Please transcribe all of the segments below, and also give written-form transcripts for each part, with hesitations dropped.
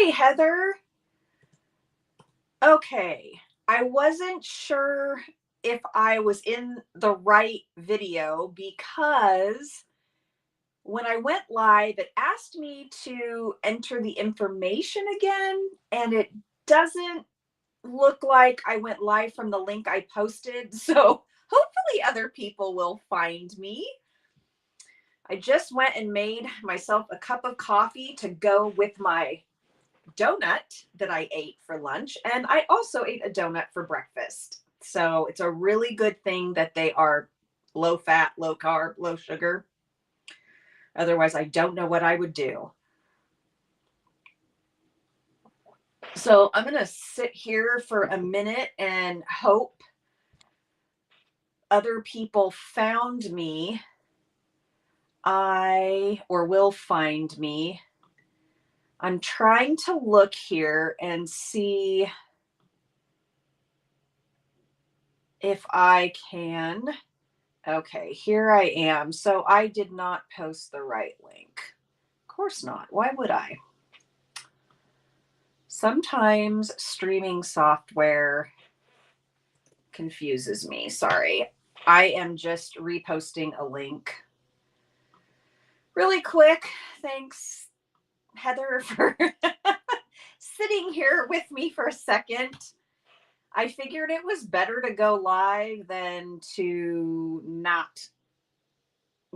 Hey, Heather. Okay. I wasn't sure if I was in the right video because when I went live, it asked me to enter the information again, and it doesn't look like I went live from the link I posted. So hopefully other people will find me. I just went and made myself a cup of coffee to go with my donut that I ate for lunch. And I also ate a donut for breakfast. So it's a really good thing that they are low fat, low carb, low sugar. Otherwise, I don't know what I would do. So I'm going to sit here for a minute and hope other people found me. Will find me. I'm trying to look here and see if I can. Okay, here I am. So I did not post the right link. Of course not. Why would I? Sometimes streaming software confuses me. Sorry. I am just reposting a link really quick. Thanks, Heather, for sitting here with me for a second. I figured it was better to go live than to not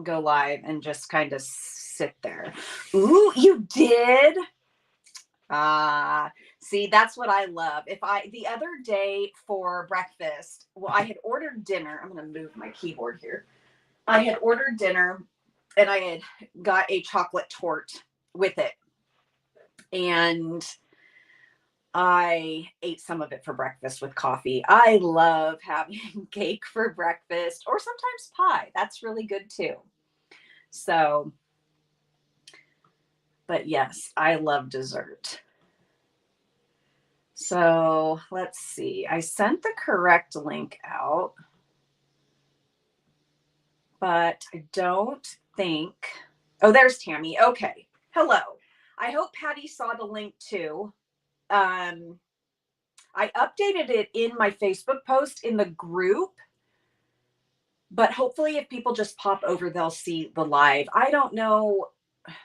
go live and just kind of sit there. Ooh, you did? See, that's what I love. The other day for breakfast, well, I had ordered dinner. I'm going to move my keyboard here. I had ordered dinner and I had got a chocolate torte with it. And I ate some of it for breakfast with coffee. I love having cake for breakfast or sometimes pie. That's really good too. So, but yes, I love dessert. So let's see. I sent the correct link out, but I don't think. Oh, there's Tammy. Okay. Hello. I hope Patty saw the link too. I updated it in my Facebook post in the group, but hopefully if people just pop over, they'll see the live. I don't know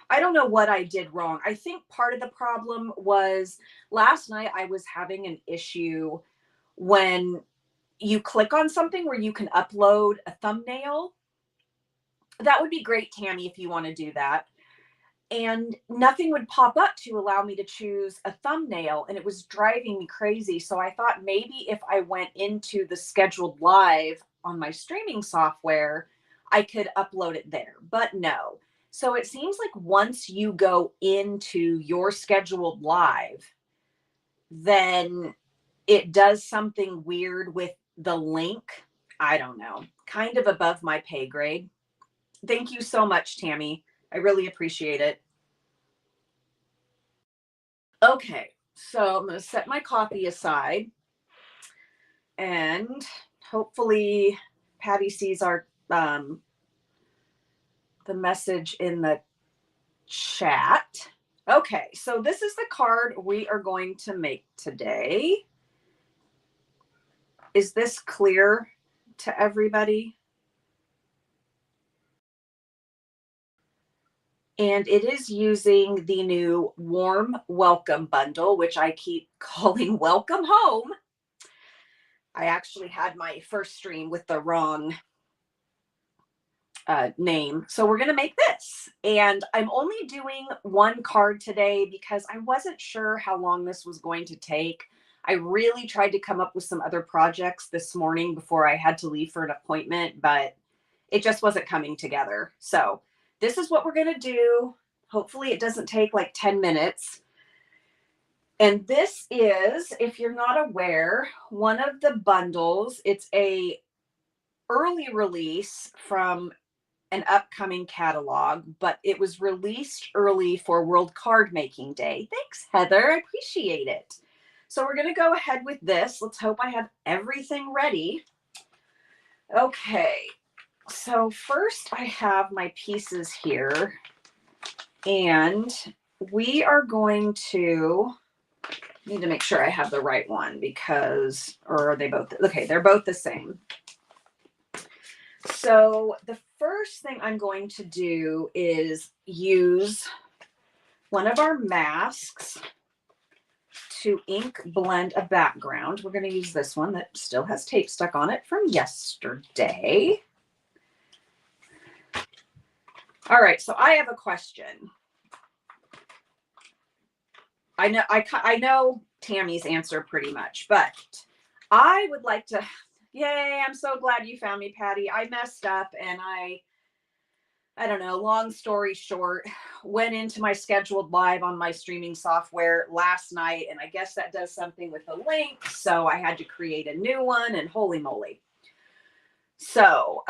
what I did wrong. I think part of the problem was last night I was having an issue when you click on something where you can upload a thumbnail. That would be great, Tammy, if you want to do that. And nothing would pop up to allow me to choose a thumbnail, and it was driving me crazy. So I thought maybe if I went into the scheduled live on my streaming software, I could upload it there, but no. So it seems like once you go into your scheduled live, then it does something weird with the link. I don't know. Kind of above my pay grade. Thank you so much, Tammy. I really appreciate it. Okay, so I'm going to set my coffee aside and hopefully Patty sees our the message in the chat. Okay, so this is the card we are going to make today. Is this clear to everybody? And it is using the new Warm Welcome Bundle, which I keep calling Welcome Home. I actually had my first stream with the wrong name. So we're going to make this. And I'm only doing one card today because I wasn't sure how long this was going to take. I really tried to come up with some other projects this morning before I had to leave for an appointment, but it just wasn't coming together. So this is what we're going to do. Hopefully it doesn't take like 10 minutes. And this is, if you're not aware, one of the bundles. It's a early release from an upcoming catalog, but it was released early for World Card Making Day. Thanks, Heather. I appreciate it. So we're going to go ahead with this. Let's hope I have everything ready. Okay. So first I have my pieces here, and we are going to need to make sure I have the right one because, or are they both? Okay, they're both the same. So the first thing I'm going to do is use one of our masks to ink blend a background. We're going to use this one that still has tape stuck on it from yesterday. All right, so I have a question. I know Tammy's answer pretty much, but I would like to, yay, I'm so glad you found me, Patty. I messed up and I don't know, long story short, went into my scheduled live on my streaming software last night, and I guess that does something with the link, so I had to create a new one, and holy moly. So,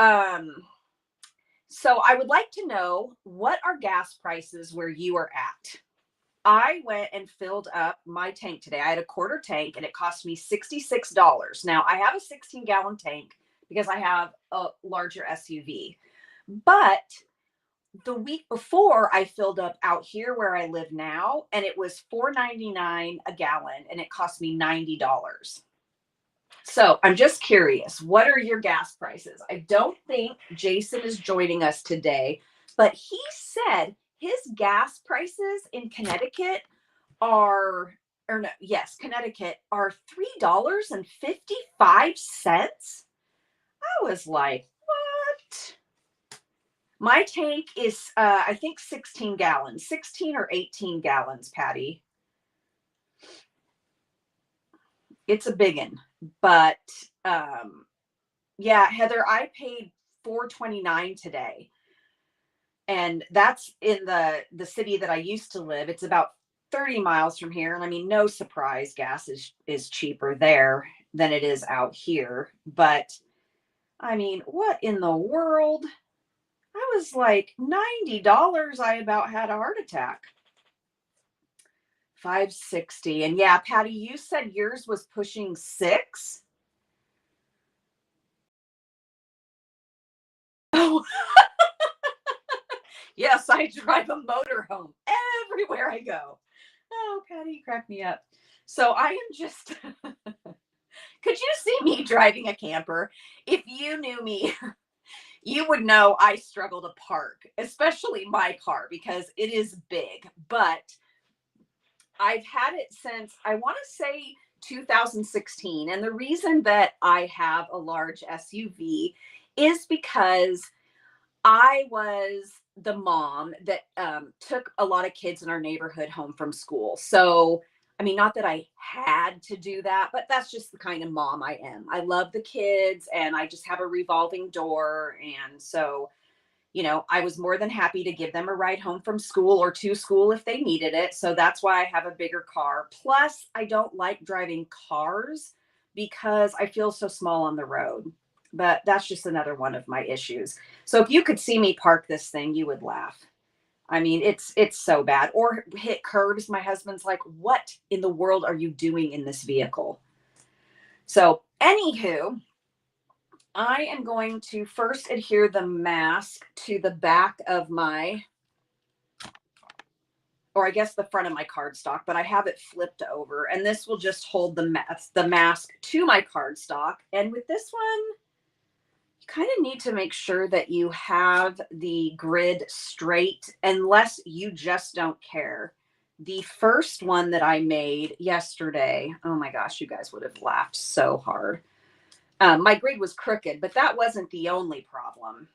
so I would like to know, what are gas prices where you are at? I went and filled up my tank today. I had a quarter tank and it cost me $66. Now I have a 16-gallon tank because I have a larger SUV. But the week before I filled up out here where I live now, and it was $4.99 a gallon and it cost me $90. So I'm just curious, what are your gas prices? I don't think Jason is joining us today, but he said his gas prices in Connecticut are, or no, yes, Connecticut are $3.55. I was like, what? My tank is, I think 16 gallons, 16 or 18 gallons, Patty. It's a big one, but yeah, Heather, I paid $4.29 today. And that's in the city that I used to live. It's about 30 miles from here. And I mean, no surprise, gas is cheaper there than it is out here. But I mean, what in the world? I was like, $90. I about had a heart attack. $5.60. And yeah, Patty, you said yours was pushing $6. Oh, yes, I drive a motorhome everywhere I go. Oh, Patty, crack me up. So I am just, could you see me driving a camper? If you knew me, you would know I struggle to park, especially my car, because it is big. But I've had it since, I want to say 2016. And the reason that I have a large SUV is because I was the mom that took a lot of kids in our neighborhood home from school. So, I mean, not that I had to do that, but that's just the kind of mom I am. I love the kids and I just have a revolving door. And so, you know, I was more than happy to give them a ride home from school or to school if they needed it. So that's why I have a bigger car. Plus, I don't like driving cars because I feel so small on the road. But that's just another one of my issues. So if you could see me park this thing, you would laugh. I mean, it's so bad. Or hit curbs. My husband's like, what in the world are you doing in this vehicle? So anywho, I am going to first adhere the mask to the back of my, or I guess the front of my cardstock, but I have it flipped over. And this will just hold the mask to my cardstock. And with this one, you kind of need to make sure that you have the grid straight, unless you just don't care. The first one that I made yesterday, oh my gosh, you guys would have laughed so hard. My grid was crooked, but that wasn't the only problem.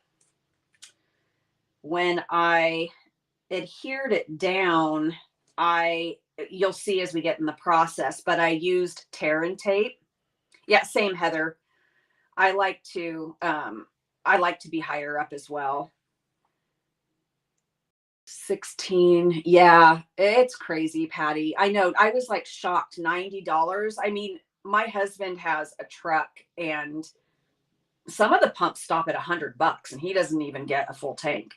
When I adhered it down, you'll see as we get in the process, but I used tear and tape. Yeah, same, Heather. I like to be higher up as well. 16. Yeah, it's crazy, Patty. I know. I was like shocked. $90. I mean, my husband has a truck and some of the pumps stop at $100 and he doesn't even get a full tank.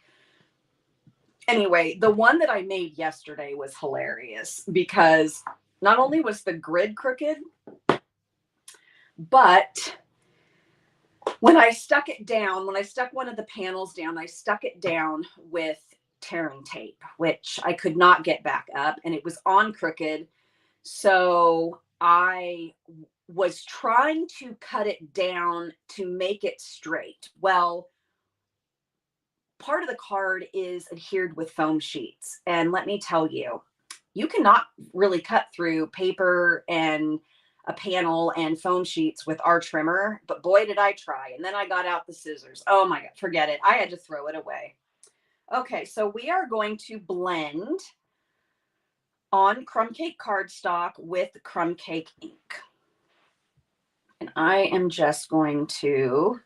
Anyway, the one that I made yesterday was hilarious because not only was the grid crooked, but when I stuck it down, when I stuck one of the panels down, I stuck it down with tearing tape, which I could not get back up, and it was on crooked. So I was trying to cut it down to make it straight. Well, part of the card is adhered with foam sheets. And let me tell you, you cannot really cut through paper and a panel and foam sheets with our trimmer, but boy, did I try. And then I got out the scissors. Oh my God, forget it. I had to throw it away. Okay, so we are going to blend on crumb cake cardstock with crumb cake ink. And I am just going to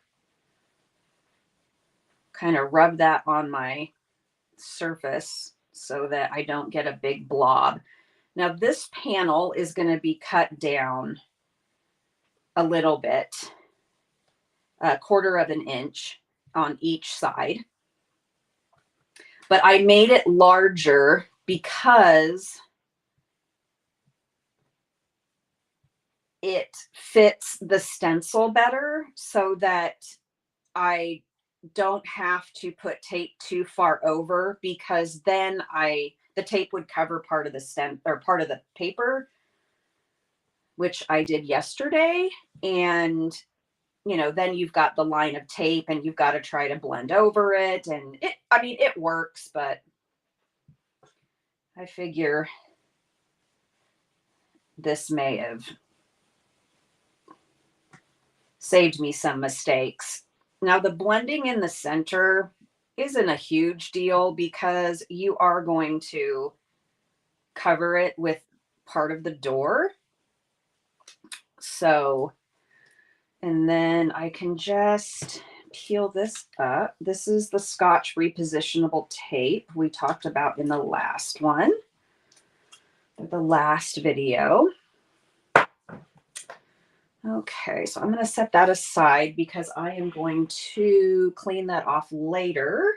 kind of rub that on my surface so that I don't get a big blob. Now this panel is going to be cut down a little bit, 1/4 of an inch on each side. But I made it larger because it fits the stencil better, so that I don't have to put tape too far over, because then the tape would cover part of the stem or part of the paper, which I did yesterday. And then you've got the line of tape and you've got to try to blend over it. And it works, but I figure this may have saved me some mistakes. Now the blending in the center isn't a huge deal because you are going to cover it with part of the door. So, and then I can just peel this up. This is the Scotch repositionable tape we talked about in the last one, the last video. Okay, so I'm going to set that aside because I am going to clean that off later.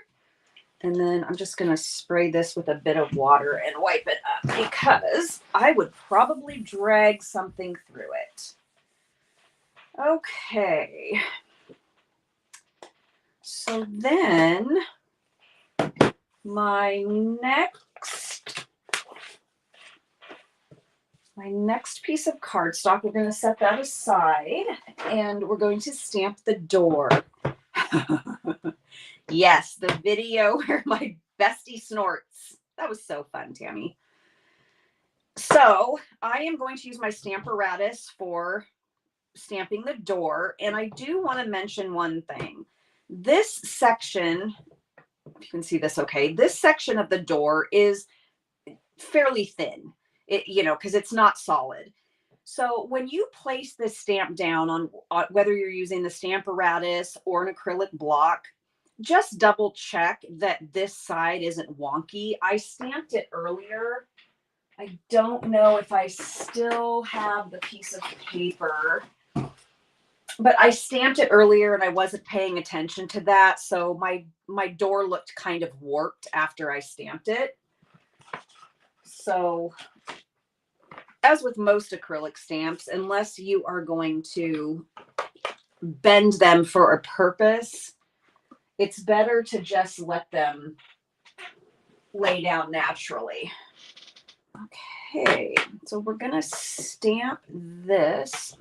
And then I'm just going to spray this with a bit of water and wipe it up because I would probably drag something through it. Okay. So then my next piece of cardstock, we're going to set that aside and we're going to stamp the door. Yes, the video where my bestie snorts. That was so fun, Tammy. So I am going to use my Stamparatus for stamping the door. And I do want to mention one thing. This section, if you can see this okay, this section of the door is fairly thin, because it's not solid. So when you place this stamp down on whether you're using the Stamparatus or an acrylic block, just double check that this side isn't wonky. I stamped it earlier. I don't know if I still have the piece of paper, but I stamped it earlier and I wasn't paying attention to that. So my door looked kind of warped after I stamped it. So as with most acrylic stamps, unless you are going to bend them for a purpose, it's better to just let them lay down naturally. Okay, so we're going to stamp this.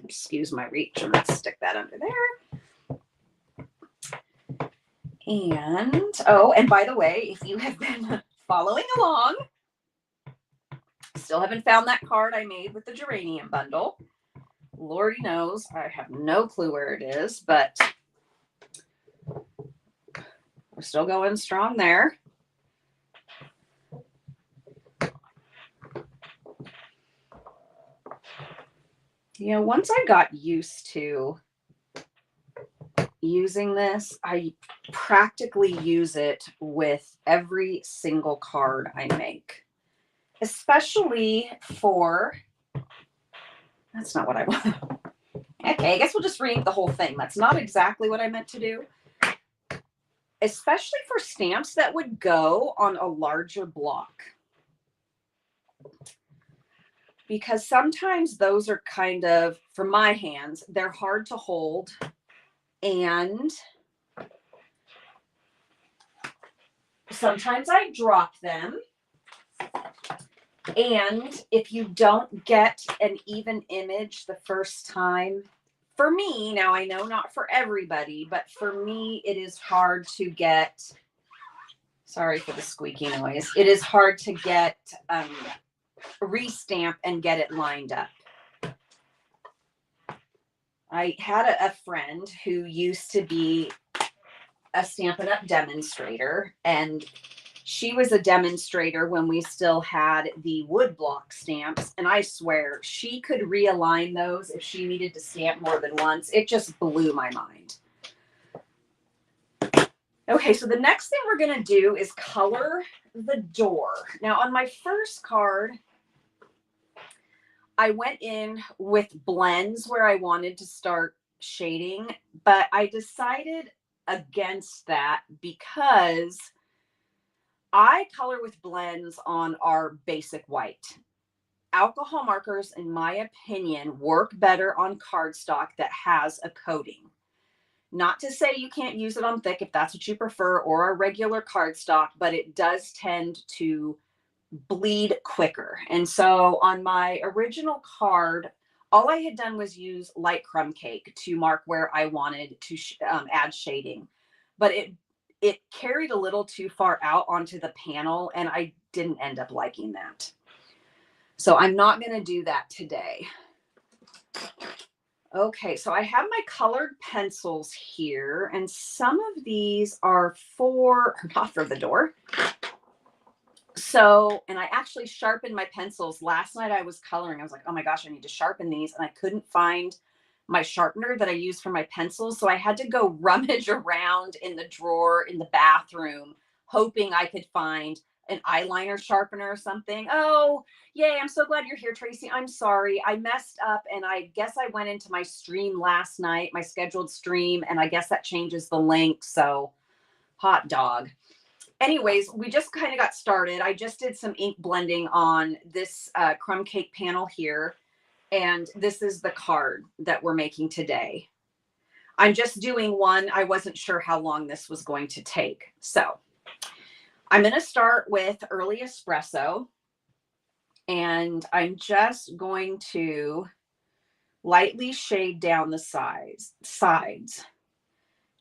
Excuse my reach. I'm going to stick that under there. And by the way, if you have been following along, still haven't found that card I made with the geranium bundle. Lordy knows I have no clue where it is, but we're still going strong there. Once I got used to using this, I practically use it with every single card I make, especially for, that's not what I want. Okay, I guess we'll just read the whole thing. That's not exactly what I meant to do. Especially for stamps that would go on a larger block. Because sometimes those are kind of, for my hands, they're hard to hold. And sometimes I drop them. And if you don't get an even image the first time, for me, now I know not for everybody, but for me, it is hard to get, sorry for the squeaky noise. It is hard to get, restamp and get it lined up. I had a friend who used to be a Stampin' Up! Demonstrator, and she was a demonstrator when we still had the wood block stamps, and I swear she could realign those if she needed to stamp more than once. It just blew my mind. Okay, so the next thing we're going to do is color the door. Now, on my first card, I went in with blends where I wanted to start shading, but I decided against that because I color with blends on our basic white. Alcohol markers, in my opinion, work better on cardstock that has a coating. Not to say you can't use it on thick if that's what you prefer, or a regular cardstock, but it does tend to bleed quicker. And so on my original card, all I had done was use light crumb cake to mark where I wanted to add shading, but it carried a little too far out onto the panel, and I didn't end up liking that. So I'm not going to do that today. Okay, so I have my colored pencils here, and some of these are not for the door. So, and I actually sharpened my pencils. Last night I was coloring. I was like, oh my gosh, I need to sharpen these. And I couldn't find my sharpener that I use for my pencils. So I had to go rummage around in the drawer in the bathroom, hoping I could find an eyeliner sharpener or something. Oh, yay. I'm so glad you're here, Tracy. I'm sorry. I messed up, and I guess I went into my stream last night, my scheduled stream, and I guess that changes the link. So hot dog. Anyways, we just kind of got started. I just did some ink blending on this crumb cake panel here. And this is the card that we're making today. I'm just doing one. I wasn't sure how long this was going to take. So I'm going to start with Early Espresso. And I'm just going to lightly shade down the sides.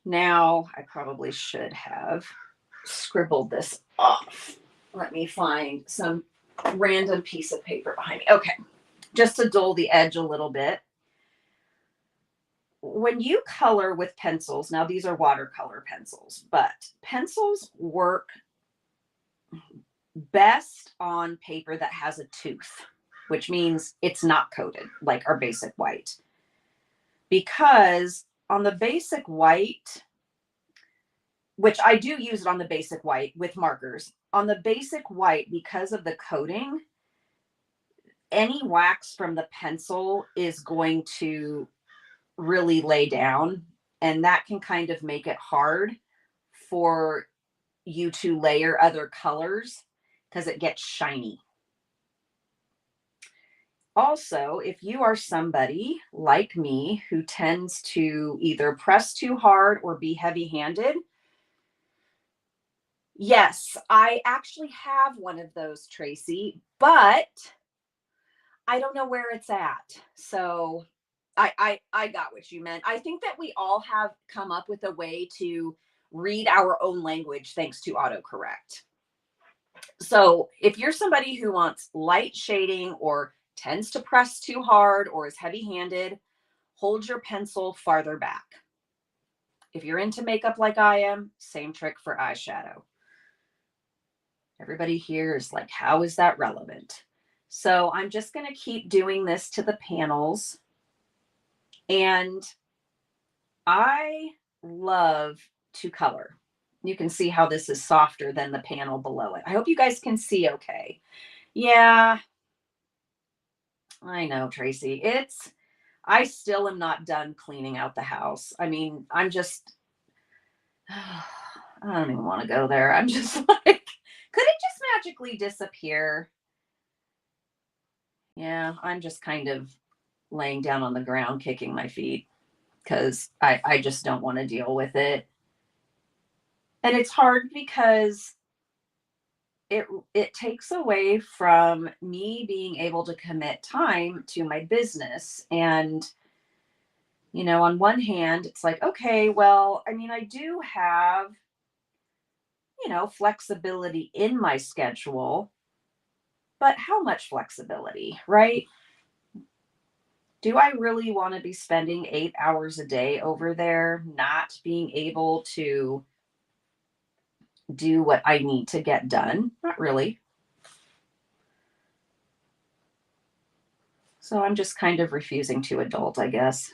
Now, I probably should have scribbled this off. Let me find some random piece of paper behind me. Okay, just to dull the edge a little bit. When you color with pencils, now these are watercolor pencils, but pencils work best on paper that has a tooth, which means it's not coated like our basic white. Because on the basic white, which I do use it on the basic white with markers, on the basic white, because of the coating, any wax from the pencil is going to really lay down, and that can kind of make it hard for you to layer other colors because it gets shiny. Also, if you are somebody like me who tends to either press too hard or be heavy-handed, yes, I actually have one of those, Tracy, but I don't know where it's at. So I got what you meant. I think that we all have come up with a way to read our own language thanks to autocorrect. So if you're somebody who wants light shading or tends to press too hard or is heavy-handed, hold your pencil farther back. If you're into makeup like I am, same trick for eyeshadow. Everybody here is like, how is that relevant? So I'm just going to keep doing this to the panels. And I love to color. You can see how this is softer than the panel below it. I hope you guys can see okay. Yeah, I know, Tracy. I still am not done cleaning out the house. I mean, I don't even want to go there. I'm just like, could it just magically disappear? Yeah, I'm just kind of laying down on the ground, kicking my feet because I just don't want to deal with it. And it's hard because it takes away from me being able to commit time to my business. And, on one hand, it's like, okay, well, I mean, I do have, flexibility in my schedule, but how much flexibility, right? Do I really want to be spending 8 hours a day over there, not being able to do what I need to get done? Not really. So I'm just kind of refusing to adult, I guess.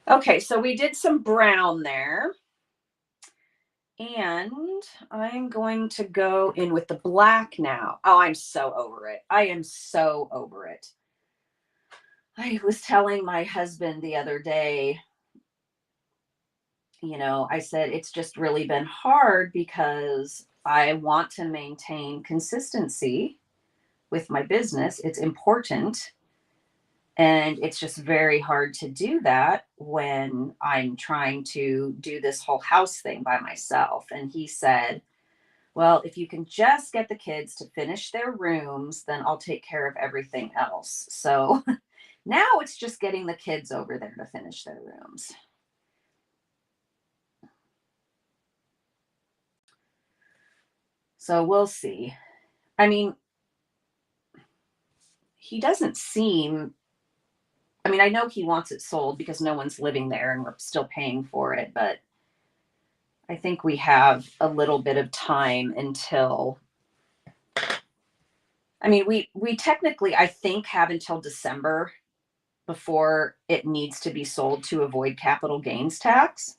Okay, so we did some brown there. And I'm going to go in with the black now. Oh, I'm so over it. I am so over it. I was telling my husband the other day, I said it's just really been hard because I want to maintain consistency with my business. It's important. And it's just very hard to do that when I'm trying to do this whole house thing by myself. And he said, well, if you can just get the kids to finish their rooms, then I'll take care of everything else. So now it's just getting the kids over there to finish their rooms. So we'll see. I mean, he doesn't seem, I know he wants it sold because no one's living there and we're still paying for it, but I think we have a little bit of time until, we technically, I think, have until December before it needs to be sold to avoid capital gains tax.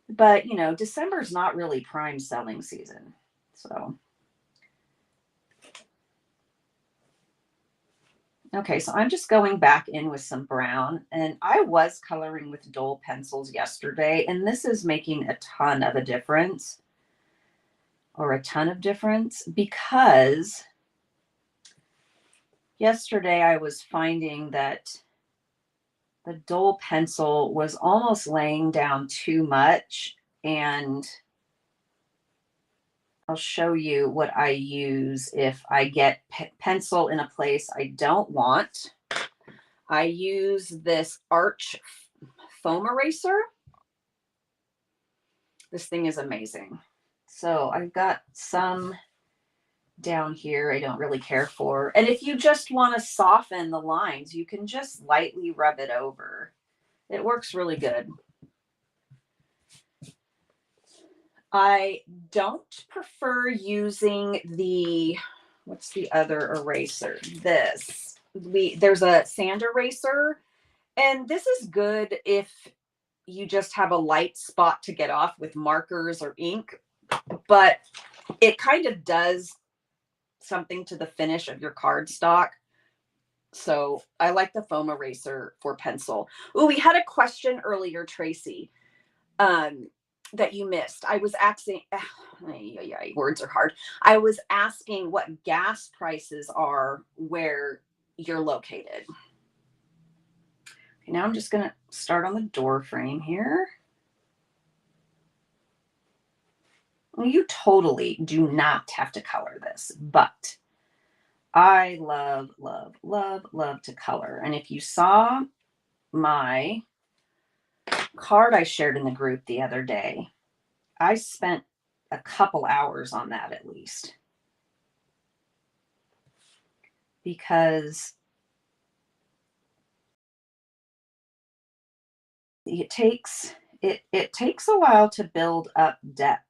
But, December is not really prime selling season. So, okay, so I'm just going back in with some brown, and I was coloring with Dole pencils yesterday, and this is making a ton of difference, because yesterday I was finding that the Dole pencil was almost laying down too much, and I'll show you what I use if I get pencil in a place I don't want. I use this Arch foam eraser. This thing is amazing. So I've got some down here I don't really care for. And if you just want to soften the lines, you can just lightly rub it over. It works really good. I don't prefer using what's the other eraser? There's a sand eraser, and this is good if you just have a light spot to get off with markers or ink, but it kind of does something to the finish of your cardstock. So I like the foam eraser for pencil. Oh, we had a question earlier, Tracy, that you missed. I was asking, words are hard. I was asking what gas prices are where you're located. Okay, now I'm just going to start on the door frame here. You totally do not have to color this, but I love, love, love, love to color. And if you saw my card I shared in the group the other day, I spent a couple hours on that at least. Because it takes a while to build up depth.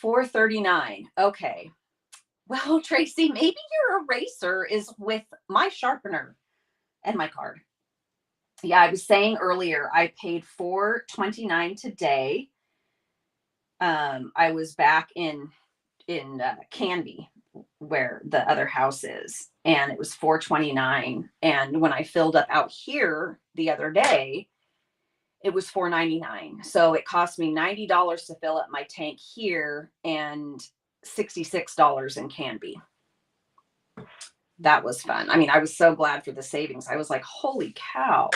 $4.39. Okay. Well, Tracy, maybe your eraser is with my sharpener and my card. Yeah, I was saying earlier, I paid $4.29 today. I was back in Canby, where the other house is, and it was $4.29. And when I filled up out here the other day, it was $4.99. So it cost me $90 to fill up my tank here and $66 in Canby. That was fun. I was so glad for the savings. I was like, holy cow.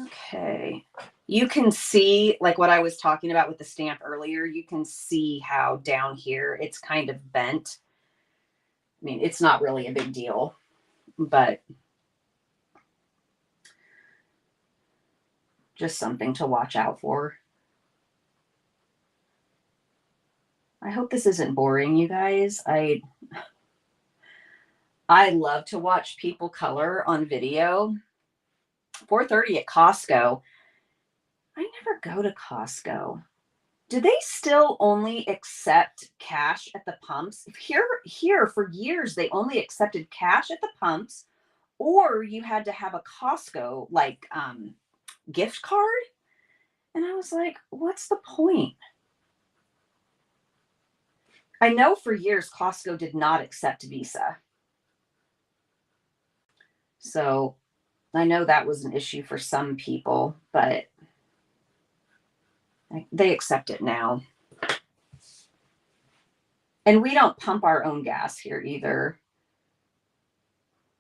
Okay. You can see, like what I was talking about with the stamp earlier, you can see how down here it's kind of bent. I mean, it's not really a big deal, but just something to watch out for. I hope this isn't boring, you guys. I love to watch people color on video. 4:30 at Costco. I never go to Costco. Do they still only accept cash at the pumps? Here for years they only accepted cash at the pumps, or you had to have a Costco like gift card. And I was like, what's the point? I know for years Costco did not accept Visa. So I know that was an issue for some people, but they accept it now. And we don't pump our own gas here either.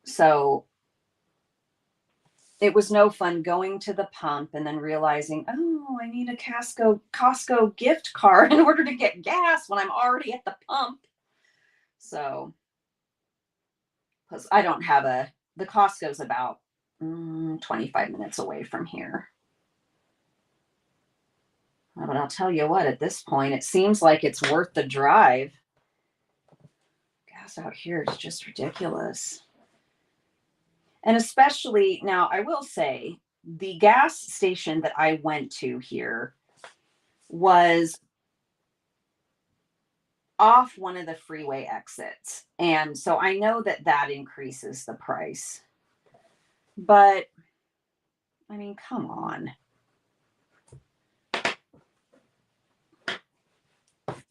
So it was no fun going to the pump and then realizing, oh, I need a Costco gift card in order to get gas when I'm already at the pump. So, because I don't have the Costco's about 25 minutes away from here. But I'll tell you what, at this point, it seems like it's worth the drive. Gas out here is just ridiculous. And especially now, I will say the gas station that I went to here was off one of the freeway exits. And so I know that that increases the price. But, I mean, come on.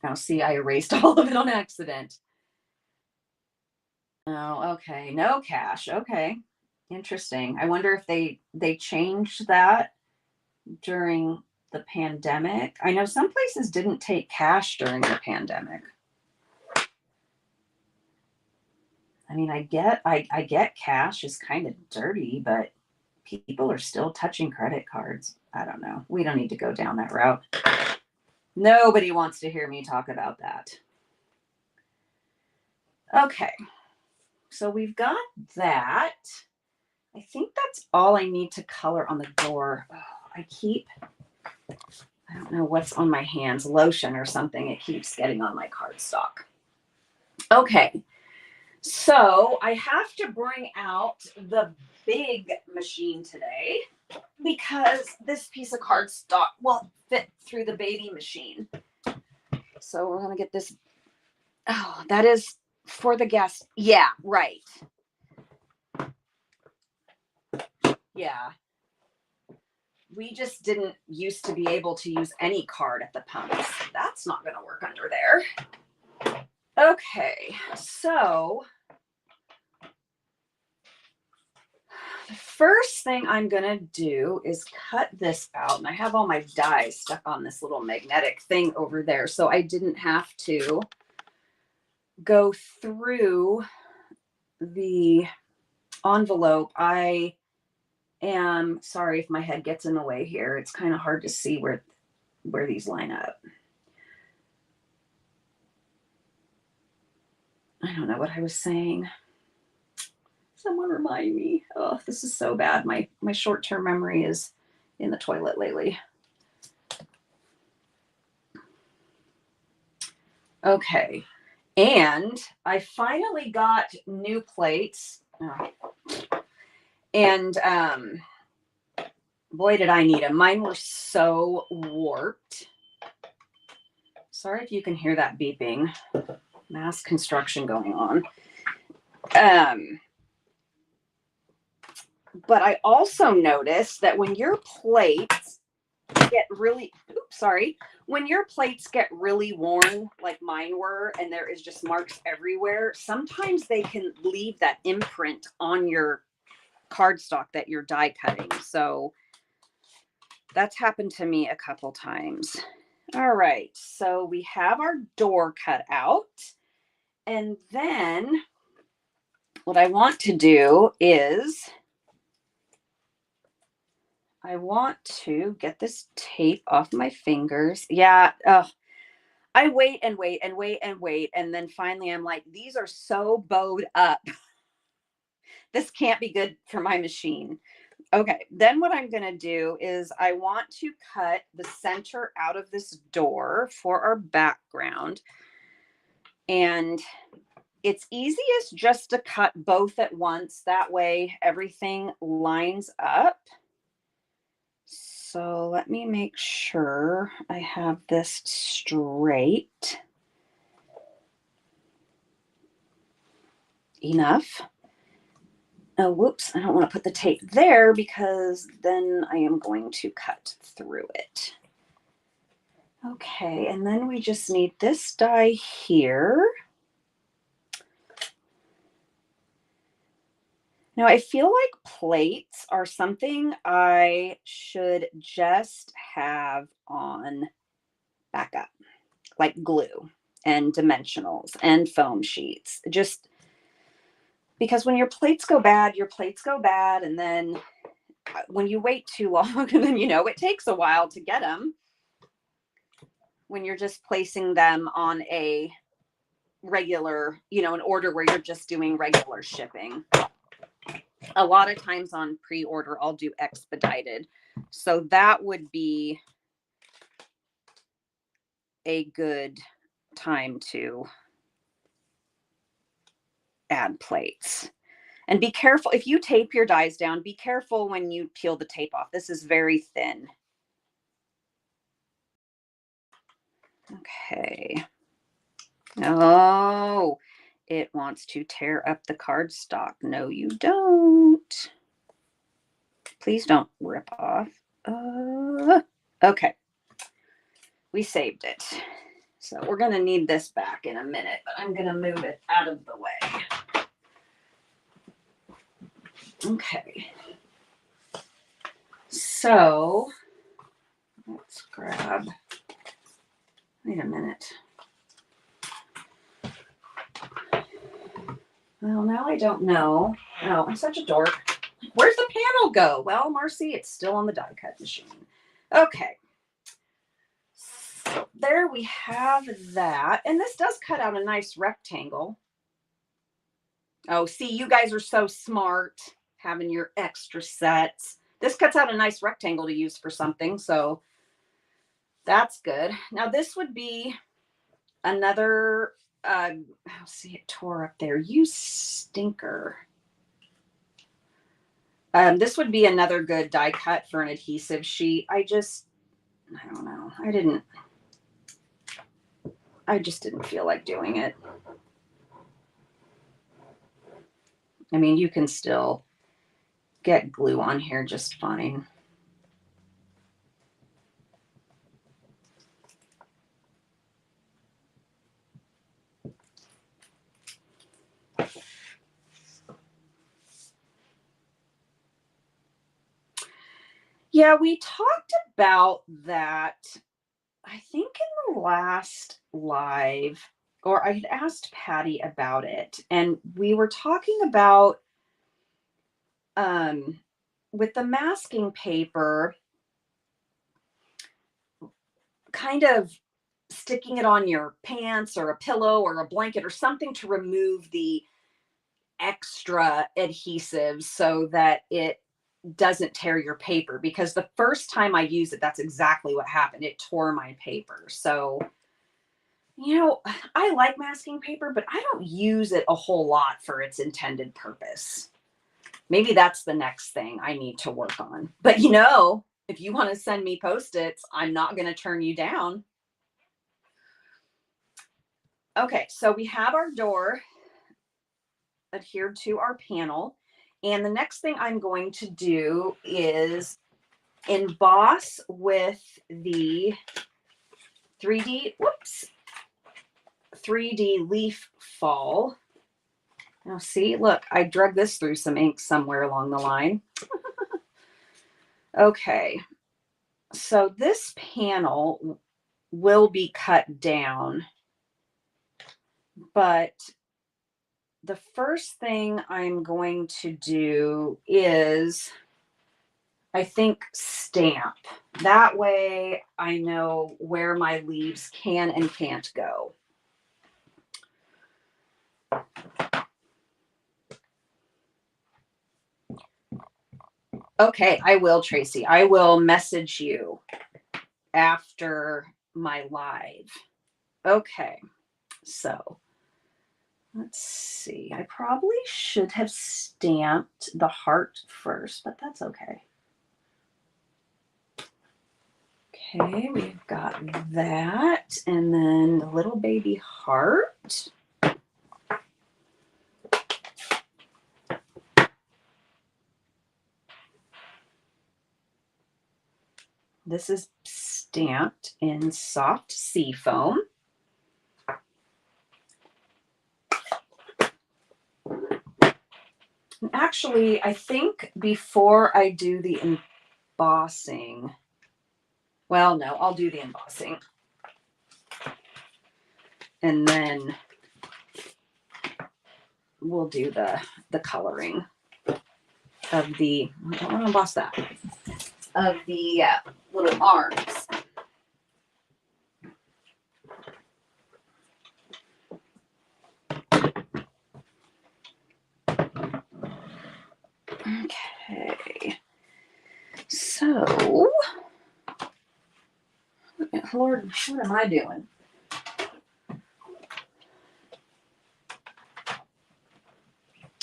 Now, see, I erased all of it on accident. Oh, okay. No cash. Okay. Interesting. I wonder if they changed that during the pandemic. I know some places didn't take cash during the pandemic. I mean, I get cash is kind of dirty, but people are still touching credit cards. I don't know. We don't need to go down that route. Nobody wants to hear me talk about that. Okay. So we've got that. I think that's all I need to color on the door. Oh, I don't know what's on my hands, lotion or something. It keeps getting on my cardstock. Okay. So I have to bring out the big machine today because this piece of cardstock won't fit through the baby machine. So we're going to get this. Oh, that is for the guest. Yeah, right. Yeah. We just didn't used to be able to use any card at the pumps. That's not going to work under there. Okay, so the first thing I'm going to do is cut this out. And I have all my dies stuck on this little magnetic thing over there. So I didn't have to go through the envelope. I am sorry if my head gets in the way here. It's kind of hard to see where these line up. I don't know what I was saying. Someone remind me. Oh, this is so bad. My short-term memory is in the toilet lately. Okay. And I finally got new plates. And boy, did I need them. Mine were so warped. Sorry if you can hear that beeping. Mass construction going on. But I also noticed that when your plates get really, when your plates get really worn, like mine were, and there is just marks everywhere, sometimes they can leave that imprint on your cardstock that you're die cutting. So that's happened to me a couple times. All right, so we have our door cut out. And then what I want to do is I want to get this tape off my fingers. Yeah. I wait and wait and wait and wait. And then finally I'm like, these are so bowed up. This can't be good for my machine. Okay, then what I'm going to do is I want to cut the center out of this door for our background. And it's easiest just to cut both at once. That way everything lines up. So let me make sure I have this straight enough. Oh, whoops, I don't want to put the tape there because then I am going to cut through it. Okay, and then we just need this die here. Now, I feel like plates are something I should just have on backup, like glue and dimensionals and foam sheets. Just because when your plates go bad, and then when you wait too long, and then it takes a while to get them when you're just placing them on a regular, an order where you're just doing regular shipping. A lot of times on pre-order, I'll do expedited. So that would be a good time to add plates. And be careful, if you tape your dies down, be careful when you peel the tape off. This is very thin. Okay. Oh, it wants to tear up the cardstock. No, you don't. Please don't rip off. Okay. We saved it. So we're going to need this back in a minute, but I'm going to move it out of the way. Okay. So let's grab, wait a minute. Well, now I don't know. Oh, I'm such a dork. Where's the panel go? Well, Marcee, it's still on the die cut machine. Okay. So there we have that. And this does cut out a nice rectangle. Oh, see, you guys are so smart having your extra sets. This cuts out a nice rectangle to use for something. So that's good. Now this would be another, see, it tore up there. You stinker. This would be another good die cut for an adhesive sheet. I don't know. I just didn't feel like doing it. I mean, you can still get glue on here just fine. Yeah, we talked about that, I think in the last live, or I had asked Patty about it, and we were talking about with the masking paper, kind of sticking it on your pants or a pillow or a blanket or something to remove the extra adhesive so that it doesn't tear your paper, because the first time I used it, that's exactly what happened. It tore my paper. So, I like masking paper, but I don't use it a whole lot for its intended purpose. Maybe that's the next thing I need to work on. But if you want to send me Post-its, I'm not going to turn you down. Okay, so we have our door adhered to our panel. And the next thing I'm going to do is emboss with the 3D leaf fall. Now see, look, I drug this through some ink somewhere along the line. Okay, so this panel will be cut down, but the first thing I'm going to do is I think stamp. That way I know where my leaves can and can't go. Okay, I will, Tracy. I will message you after my live. Okay, so let's see. I probably should have stamped the heart first, but that's okay. Okay, we've got that. And then the little baby heart. This is stamped in soft sea foam. And actually, I think before I do the embossing, well, no, I'll do the embossing. And then we'll do the coloring of the, I don't want to emboss that, of the little arms. Okay, so, Lord, what am I doing?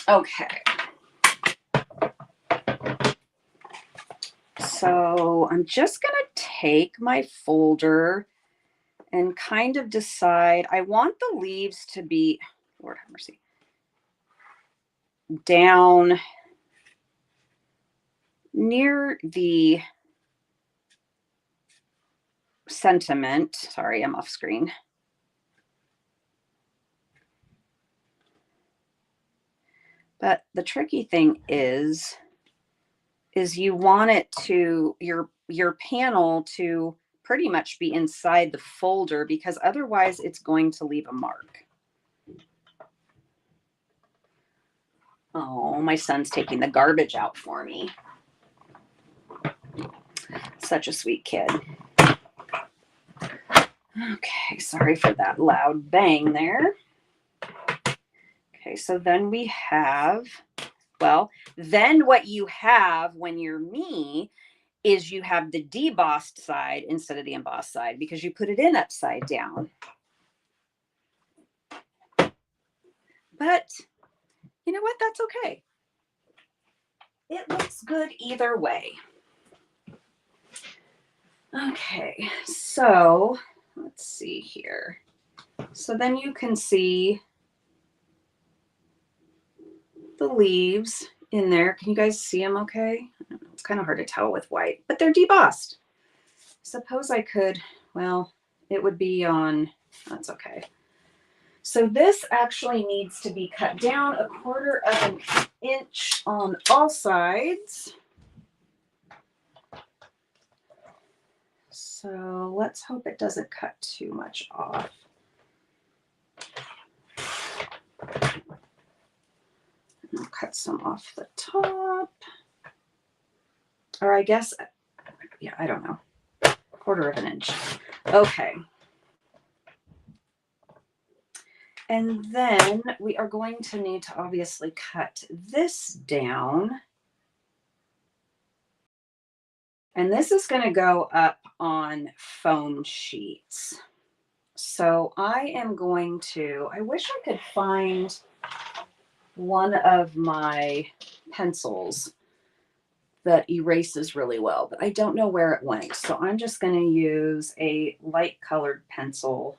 Okay. So I'm just going to take my folder and kind of decide, I want the leaves to be, Lord have mercy, down near the sentiment. Sorry, I'm off screen. But the tricky thing is you want it to, your panel to pretty much be inside the folder, because otherwise it's going to leave a mark. Oh, my son's taking the garbage out for me. Such a sweet kid. Okay, sorry for that loud bang there. Okay, so then we have, well, then what you have when you're me is you have the debossed side instead of the embossed side, because you put it in upside down. But you know what? That's okay. It looks good either way. Okay, so let's see here. So then you can see the leaves in there. Can you guys see them okay? I don't know, it's kind of hard to tell with white, but they're debossed. Suppose I could, well, it would be on, that's okay. So this actually needs to be cut down 1/4 of an inch on all sides. So let's hope it doesn't cut too much off. I'll cut some off the top. Or I guess, yeah, I don't know. 1/4 of an inch. Okay. And then we are going to need to obviously cut this down. And this is going to go up on foam sheets. So I am going to, I wish I could find one of my pencils that erases really well, but I don't know where it went. So I'm just going to use a light colored pencil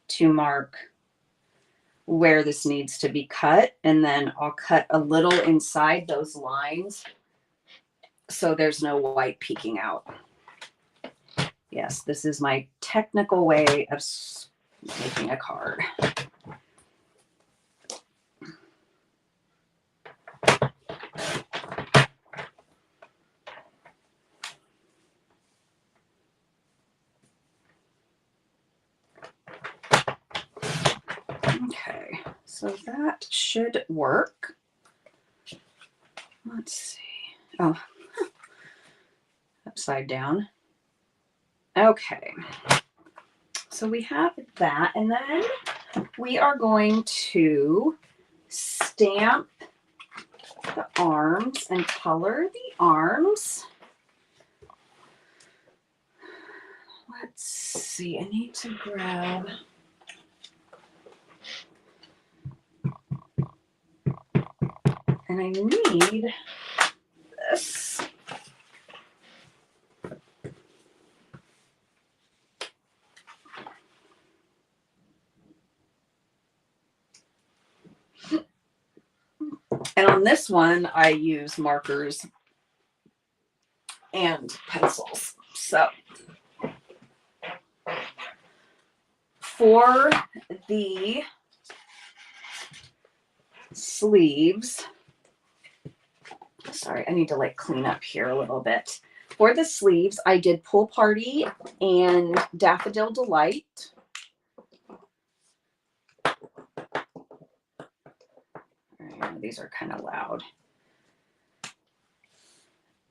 to mark where this needs to be cut. And then I'll cut a little inside those lines so there's no white peeking out. Yes, this is my technical way of making a card. Okay, so that should work. Let's see. Oh, upside down. Okay. So we have that, and then we are going to stamp the arms and color the arms. Let's see, I need to grab and I need this. And on this one, I use markers and pencils. So for the sleeves, sorry, I need to like clean up here a little bit. For the sleeves, I did Pool Party and Daffodil Delight. These are kind of loud.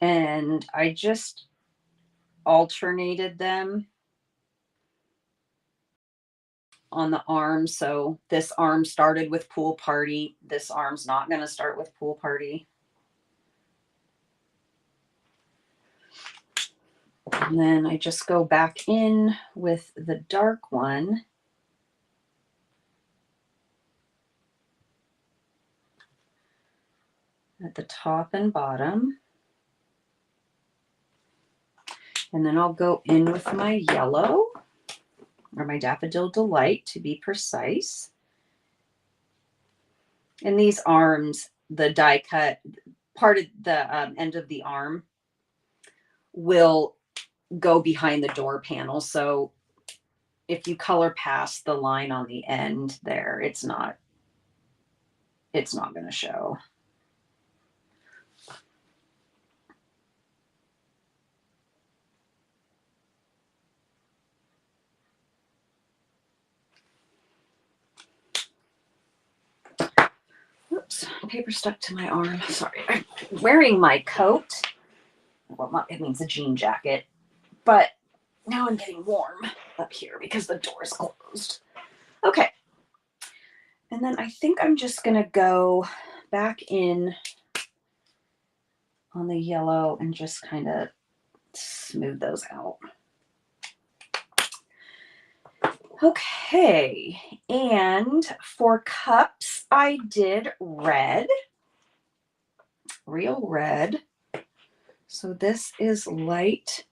And I just alternated them on the arm. So this arm started with Pool Party. This arm's not going to start with Pool Party. And then I just go back in with the dark one. At the top and bottom. And then I'll go in with my yellow, or my Daffodil Delight to be precise. And these arms, the die cut, part of the end of the arm will go behind the door panel. So if you color past the line on the end there, it's not going to show. Oops, paper stuck to my arm. Sorry, I'm wearing my coat. Well, it means a jean jacket, but now I'm getting warm up here because the door is closed. Okay. And then I think I'm just going to go back in on the yellow and just kind of smooth those out. Okay. And for cups, I did red, real red. So this is light.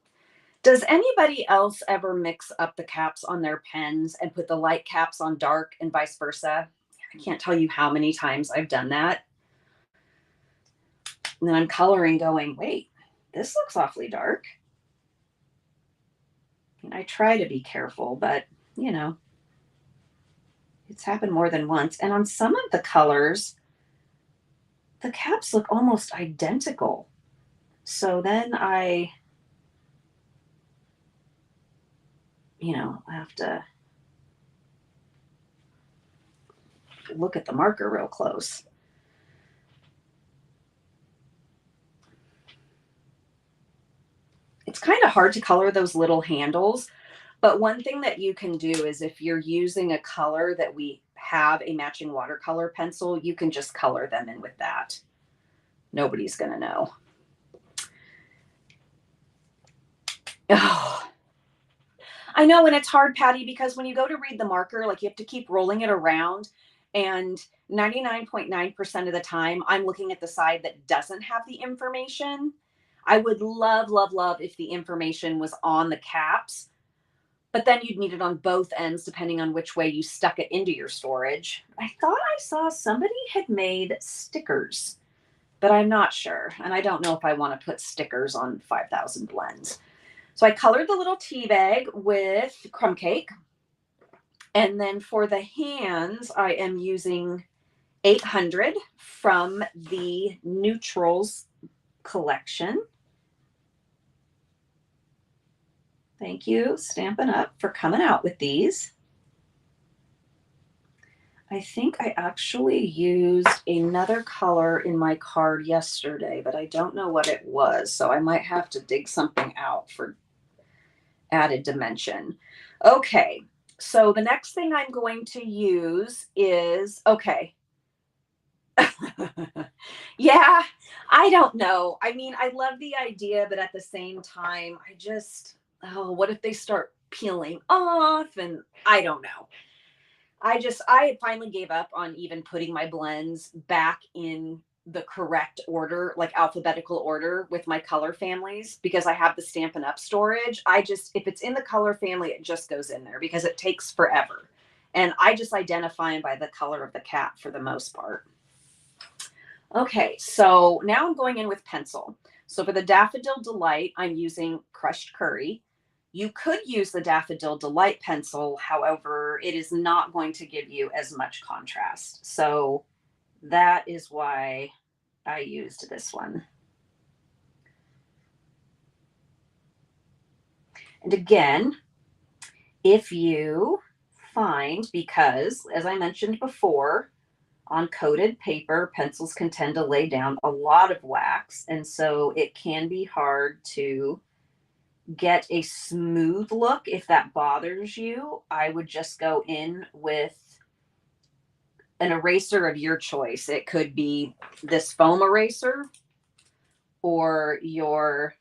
Does anybody else ever mix up the caps on their pens and put the light caps on dark and vice versa? I can't tell you how many times I've done that. And then I'm coloring going, wait, this looks awfully dark. And I try to be careful, but you know, it's happened more than once. And on some of the colors, the caps look almost identical. So then I have to look at the marker real close. It's kind of hard to color those little handles, but one thing that you can do is if you're using a color that we have a matching watercolor pencil, you can just color them in with that. Nobody's going to know. Oh, I know, and it's hard, Patty, because when you go to read the marker, like you have to keep rolling it around, and 99.9% of the time, I'm looking at the side that doesn't have the information. I would love, love, love if the information was on the caps, but then you'd need it on both ends, depending on which way you stuck it into your storage. I thought I saw somebody had made stickers, but I'm not sure. And I don't know if I want to put stickers on 5,000 blends. So I colored the little tea bag with crumb cake. And then for the hands, I am using 800 from the Neutrals collection. Thank you, Stampin' Up, for coming out with these. I think I actually used another color in my card yesterday, but I don't know what it was. So I might have to dig something out for added dimension. Okay, so the next thing I'm going to use is, okay. Yeah, I don't know. I mean, I love the idea, but at the same time, I just, oh, what if they start peeling off? And I don't know. I finally gave up on even putting my blends back in the correct order, like alphabetical order with my color families, because I have the Stampin' Up storage. If it's in the color family, it just goes in there because it takes forever. And I just identify them by the color of the cat for the most part. Okay, so now I'm going in with pencil. So for the Daffodil Delight, I'm using crushed curry. You could use the Daffodil Delight pencil, however, it is not going to give you as much contrast. So that is why I used this one. And again, if you find, because as I mentioned before, on coated paper, pencils can tend to lay down a lot of wax, and so it can be hard to get a smooth look. If that bothers you, I would just go in with an eraser of your choice. It could be this foam eraser or your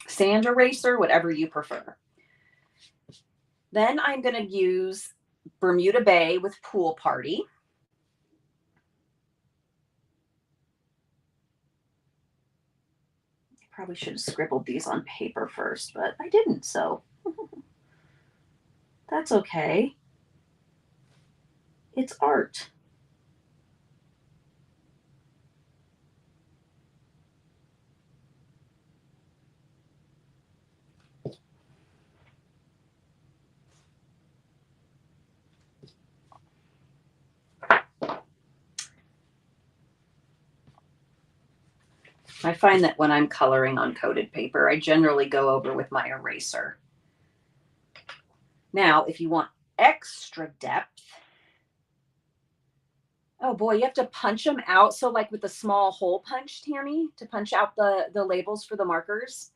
sand eraser, whatever you prefer. Then I'm going to use Bermuda Bay with Pool Party. I probably should have scribbled these on paper first, but I didn't, so that's okay. It's art. I find that when I'm coloring on coated paper, I generally go over with my eraser. Now, if you want extra depth, oh boy, you have to punch them out. So like with the small hole punch, Tammy, to punch out the labels for the markers.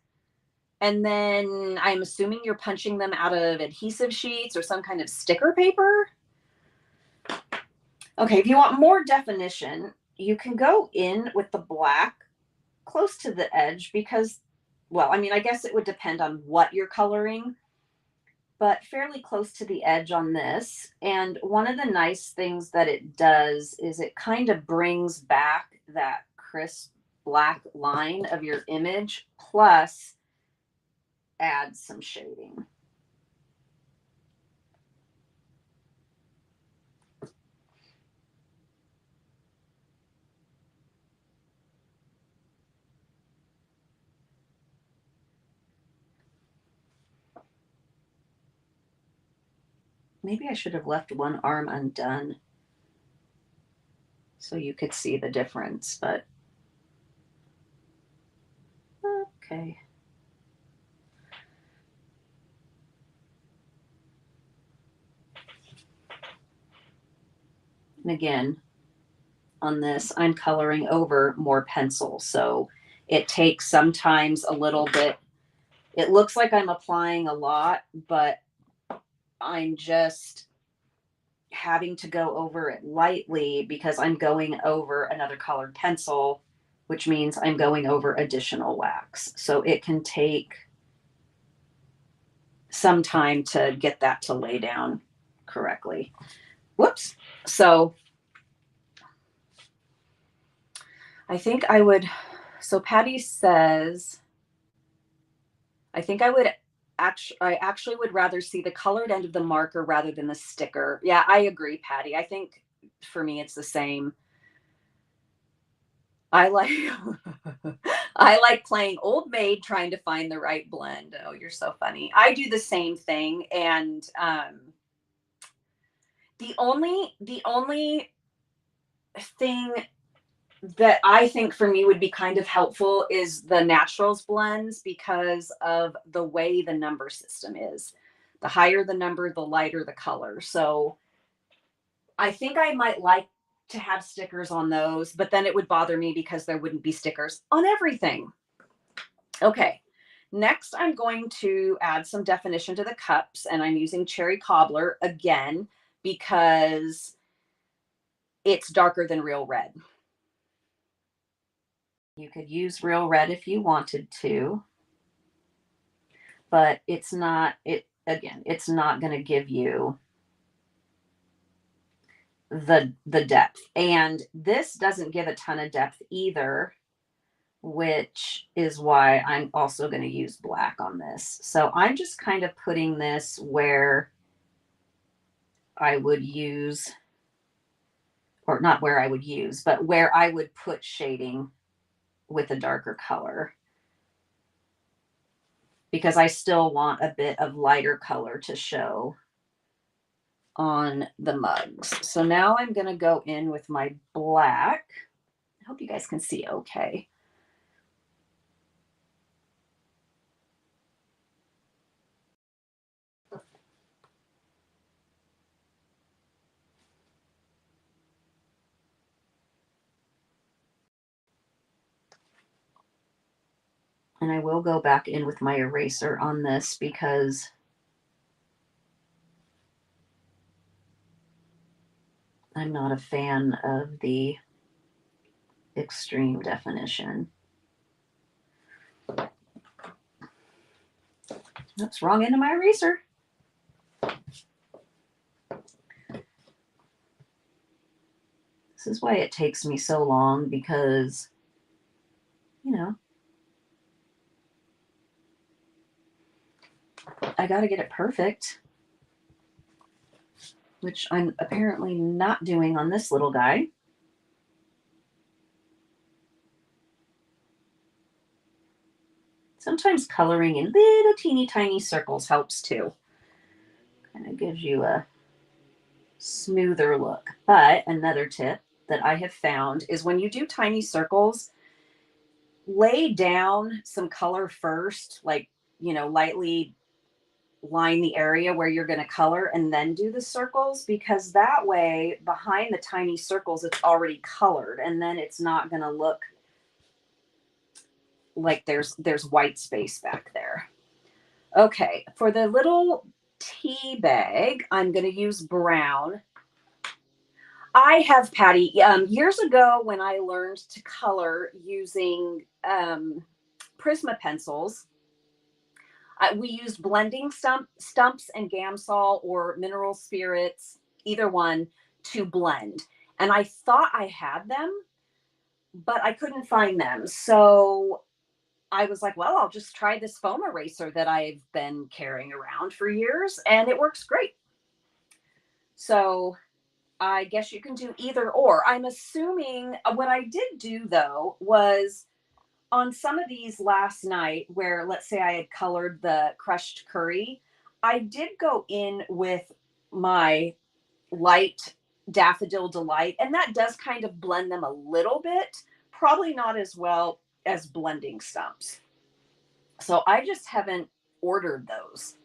And then I'm assuming you're punching them out of adhesive sheets or some kind of sticker paper. Okay, if you want more definition, you can go in with the black close to the edge because, well, I mean, I guess it would depend on what you're coloring, but fairly close to the edge on this. And one of the nice things that it does is it kind of brings back that crisp black line of your image, plus adds some shading. Maybe I should have left one arm undone so you could see the difference, but okay. And again, on this, I'm coloring over more pencil. So it takes sometimes a little bit. It looks like I'm applying a lot, but I'm just having to go over it lightly because I'm going over another colored pencil, which means I'm going over additional wax. So it can take some time to get that to lay down correctly. Whoops. So I think I would, so Patty says, I think I actually would rather see the colored end of the marker rather than the sticker. Yeah, I agree, Patty. I think for me, it's the same. I like, I like playing old maid trying to find the right blend. Oh, you're so funny. I do the same thing. And the only thing that I think for me would be kind of helpful is the naturals blends because of the way the number system is. The higher the number, the lighter the color. So I think I might like to have stickers on those, but then it would bother me because there wouldn't be stickers on everything. Okay, next I'm going to add some definition to the cups, and I'm using Cherry Cobbler again because it's darker than Real Red. You could use Real Red if you wanted to, but it's not, it's not going to give you the depth. And this doesn't give a ton of depth either, which is why I'm also going to use black on this. So I'm just kind of putting this where I would use, or not where I would use, but where I would put shading with a darker color, because I still want a bit of lighter color to show on the mugs. So now I'm going to go in with my black. I hope you guys can see okay. And I will go back in with my eraser on this because I'm not a fan of the extreme definition. Oops, wrong end of my eraser. This is why it takes me so long, because, you know, I got to get it perfect, which I'm apparently not doing on this little guy. Sometimes coloring in little teeny tiny circles helps too. Kind of gives you a smoother look. But another tip that I have found is when you do tiny circles, lay down some color first, like, you know, lightly line the area where you're going to color and then do the circles, because that way behind the tiny circles it's already colored, and then it's not going to look like there's white space back there. Okay, for the little tea bag, I'm going to use brown. I have, Patty, years ago when I learned to color using Prisma pencils, we used blending stumps and Gamsol or mineral spirits, either one, to blend. And I thought I had them, but I couldn't find them. So I was like, well, I'll just try this foam eraser that I've been carrying around for years, and it works great. So I guess you can do either or. I'm assuming what I did do, though, was on some of these last night where, let's say I had colored the crushed curry, I did go in with my light Daffodil Delight, and that does kind of blend them a little bit, probably not as well as blending stumps. So I just haven't ordered those.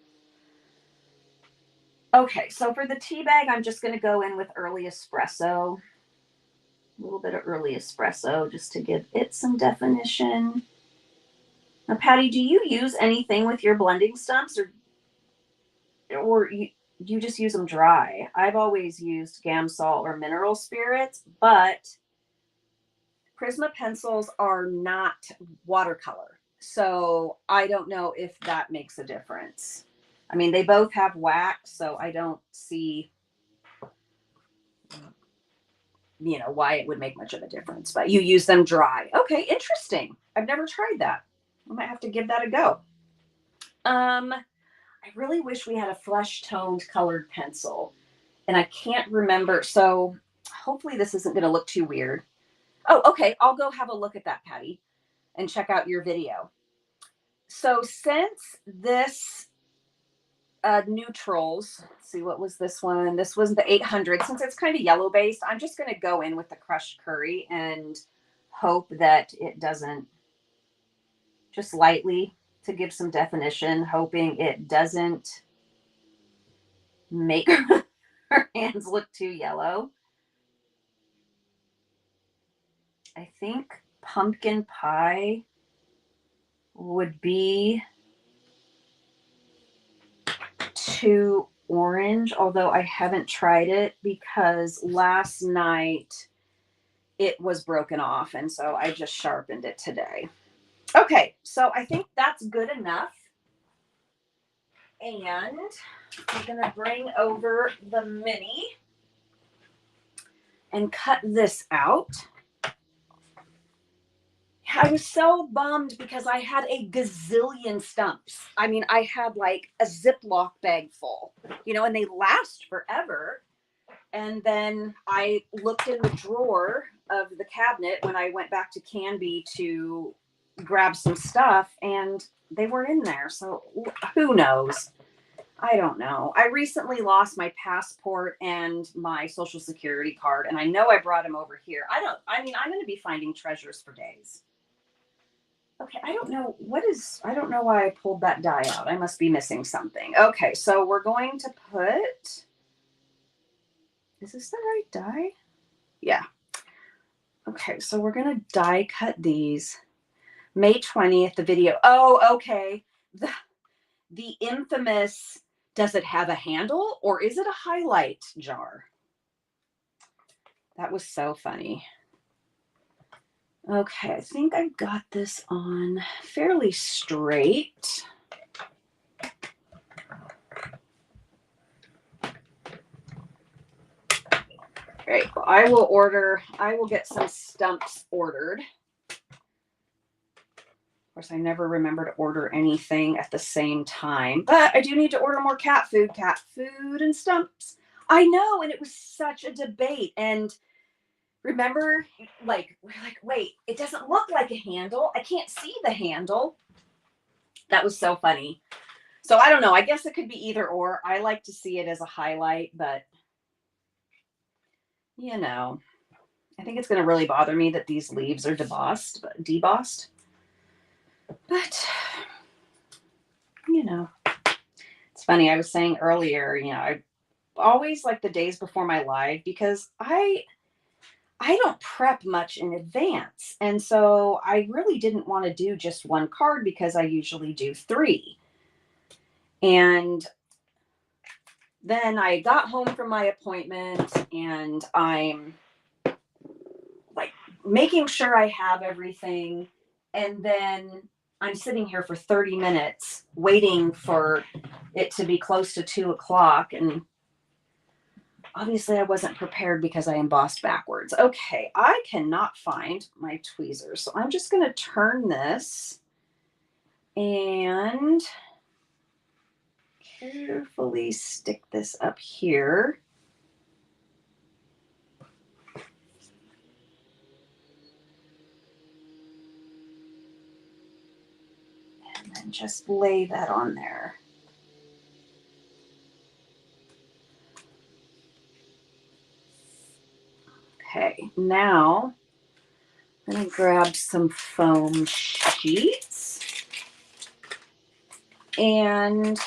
Okay, so for the tea bag, I'm just going to go in with early espresso. A little bit of early espresso just to give it some definition. Now, Patty, do you use anything with your blending stumps, or you just use them dry? I've always used Gamsol or mineral spirits, but Prisma pencils are not watercolor. So I don't know if that makes a difference. I mean, they both have wax, so I don't see, you know, why it would make much of a difference. But you use them dry. Okay, interesting. I've never tried that. I might have to give that a go. I really wish we had a flesh toned colored pencil, and I can't remember. So hopefully this isn't going to look too weird. Oh, okay. I'll go have a look at that, Patty, and check out your video. So since this neutrals, let's see, what was this one? This was the 800. Since it's kind of yellow based, I'm just going to go in with the crushed curry and hope that it doesn't, just lightly to give some definition, hoping it doesn't make her hands look too yellow. I think pumpkin pie would be too orange, although I haven't tried it because last night it was broken off, and so I just sharpened it today. Okay, so I think that's good enough. And I'm going to bring over the mini and cut this out. I was so bummed because I had a gazillion stumps. I mean, I had like a Ziploc bag full, you know, and they last forever. And then I looked in the drawer of the cabinet when I went back to Canby to grab some stuff, and they weren't in there. So who knows? I don't know. I recently lost my passport and my social security card, and I know I brought them over here. I'm going to be finding treasures for days. Okay, I don't know why I pulled that die out. I must be missing something. Okay, so we're going to put, is this the right die? Yeah. Okay, so we're going to die cut these. May 20th, the video. Oh, okay. The infamous, does it have a handle or is it a highlight jar? That was so funny. Okay, I think I got this on fairly straight. Great. Well, I will get some stumps ordered. Of course, I never remember to order anything at the same time, but I do need to order more cat food and stumps. I know, and it was such a debate. And remember, like, we're like, wait, it doesn't look like a handle. I can't see the handle. That was so funny. So I don't know. I guess it could be either or. I like to see it as a highlight, but you know, I think it's going to really bother me that these leaves are debossed. But, you know, it's funny. I was saying earlier, you know, I always like the days before my live because I don't prep much in advance. And so I really didn't want to do just one card because I usually do 3. And then I got home from my appointment and I'm like making sure I have everything. And then I'm sitting here for 30 minutes waiting for it to be close to 2 o'clock. And obviously I wasn't prepared because I embossed backwards. Okay, I cannot find my tweezers. So I'm just going to turn this and carefully stick this up here. And then just lay that on there. Okay, now I'm going to grab some foam sheets. And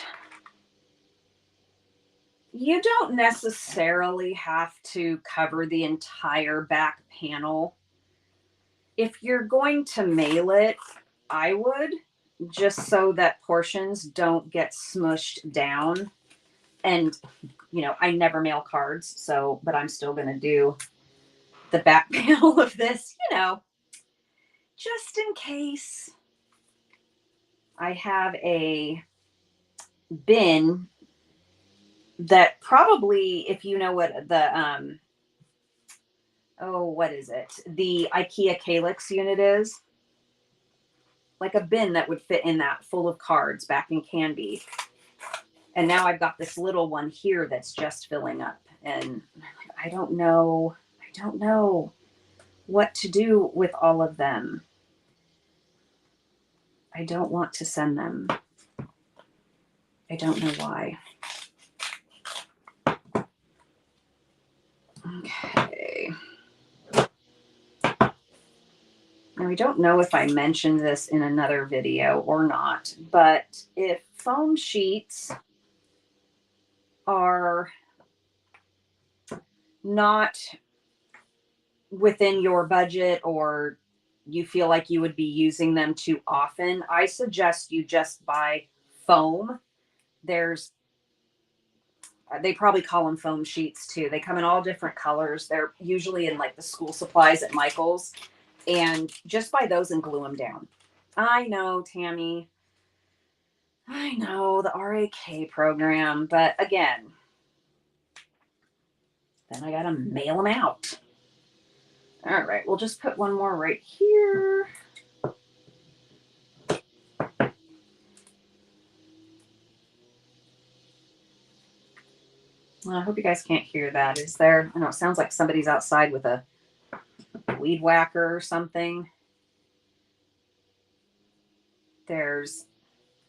you don't necessarily have to cover the entire back panel. If you're going to mail it, I would, just so that portions don't get smushed down. And, you know, I never mail cards, so, but I'm still going to do the back panel of this, you know, just in case. I have a bin that probably, if you know what the, what is it? The IKEA Calyx unit is. Like a bin that would fit in that full of cards back in Canby. And now I've got this little one here that's just filling up. And I don't know what to do with all of them. I don't want to send them. I don't know why. Okay. Now, I don't know if I mentioned this in another video or not, but if foam sheets are not within your budget or you feel like you would be using them too often, I suggest you just buy foam. There's they probably call them foam sheets too. They come in all different colors. They're usually in like the school supplies at Michael's, and just buy those and glue them down. I know, Tammy. I know the RAK program, but again, then I gotta mail them out. All right, we'll just put one more right here. Well, I hope you guys can't hear that. Is there? I know it sounds like somebody's outside with a weed whacker or something. There's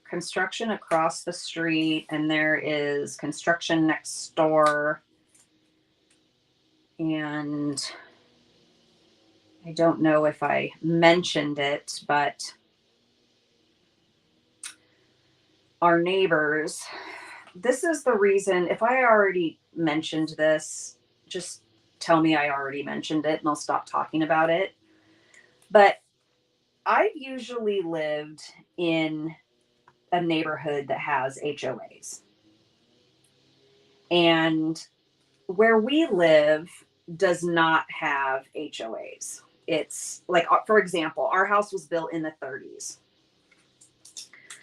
construction across the street, and there is construction next door. And I don't know if I mentioned it, but our neighbors, this is the reason, if I already mentioned this, just tell me I already mentioned it and I'll stop talking about it. But I've usually lived in a neighborhood that has HOAs. And where we live does not have HOAs. It's like, for example, our house was built in the 30s.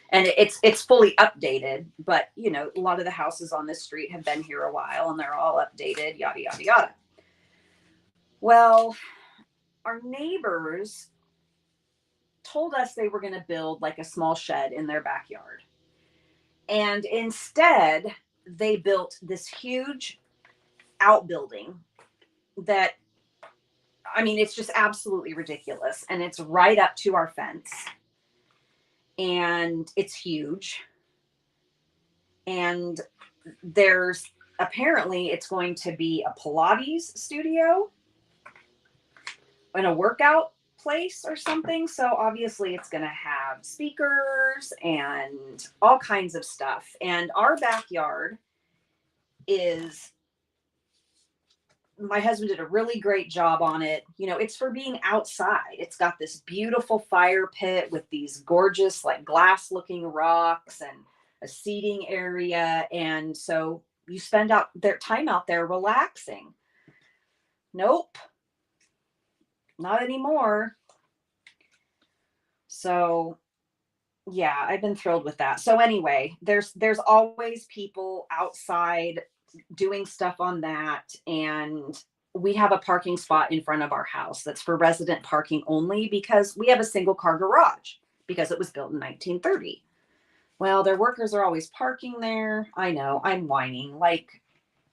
And it's fully updated, but you know, a lot of the houses on this street have been here a while and they're all updated, yada, yada, yada. Well, our neighbors told us they were going to build like a small shed in their backyard. And instead, they built this huge outbuilding that, I mean, it's just absolutely ridiculous. And it's right up to our fence. And it's huge. And there's apparently it's going to be a Pilates studio and a workout place or something. So obviously it's going to have speakers and all kinds of stuff. And our backyard is, my husband did a really great job on it. You know, it's for being outside. It's got this beautiful fire pit with these gorgeous, like glass looking rocks and a seating area. And so you spend out their time out there relaxing. Nope, not anymore. So yeah, I've been thrilled with that. So anyway, there's always people outside doing stuff on that. And we have a parking spot in front of our house that's for resident parking only because we have a single car garage because it was built in 1930. Well, their workers are always parking there. I know, I'm whining, like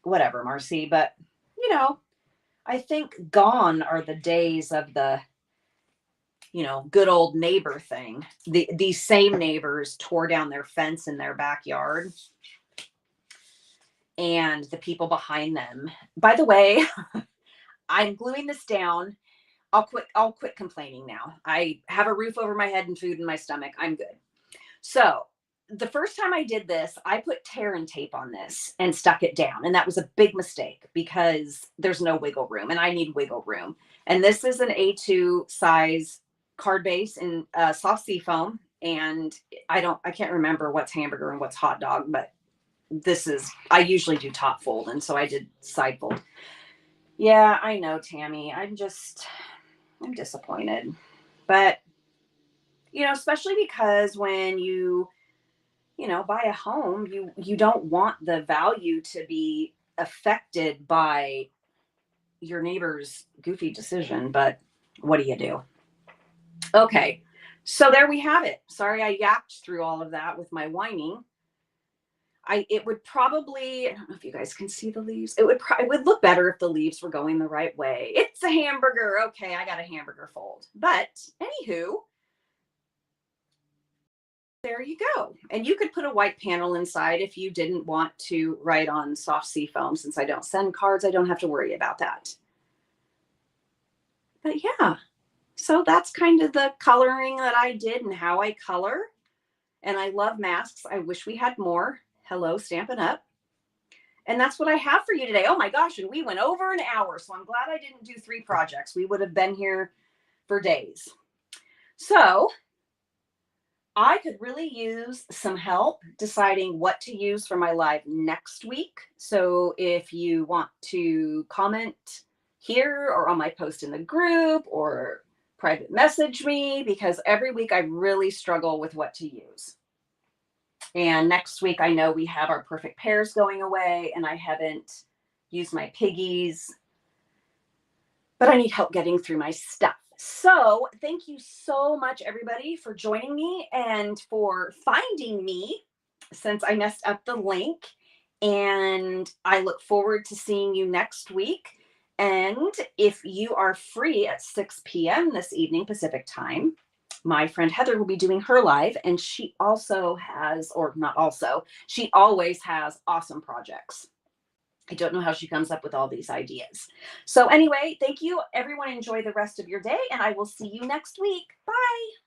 whatever, Marcee, but you know, I think gone are the days of the, you know, good old neighbor thing. These same neighbors tore down their fence in their backyard. And the people behind them. By the way, I'm gluing this down. I'll quit complaining now. I have a roof over my head and food in my stomach. I'm good. So the first time I did this, I put tear and tape on this and stuck it down. And that was a big mistake because there's no wiggle room and I need wiggle room. And this is an A2 size card base in soft sea foam. And I can't remember what's hamburger and what's hot dog, but this is, I usually do top fold. And so I did side fold. Yeah, I know, Tammy. I'm disappointed. But, you know, especially because when you know, buy a home, you don't want the value to be affected by your neighbor's goofy decision. But what do you do? Okay. So there we have it. Sorry, I yapped through all of that with my whining. It would probably, I don't know if you guys can see the leaves. It would look better if the leaves were going the right way. It's a hamburger. Okay, I got a hamburger fold. But anywho, there you go. And you could put a white panel inside if you didn't want to write on soft sea foam. Since I don't send cards, I don't have to worry about that. But yeah, so that's kind of the coloring that I did and how I color. And I love masks. I wish we had more. Hello, Stampin' Up. And that's what I have for you today. Oh my gosh, and we went over an hour, so I'm glad I didn't do 3 projects. We would have been here for days. So I could really use some help deciding what to use for my live next week. So if you want to comment here or on my post in the group or private message me, because every week I really struggle with what to use. And next week, I know we have our perfect pairs going away, and I haven't used my piggies, but I need help getting through my stuff. So thank you so much, everybody, for joining me and for finding me since I messed up the link. And I look forward to seeing you next week. And if you are free at 6 p.m. this evening, Pacific time, my friend Heather will be doing her live, and she also has, or not also, she always has awesome projects. I don't know how she comes up with all these ideas. So anyway, thank you. Everyone enjoy the rest of your day, and I will see you next week. Bye.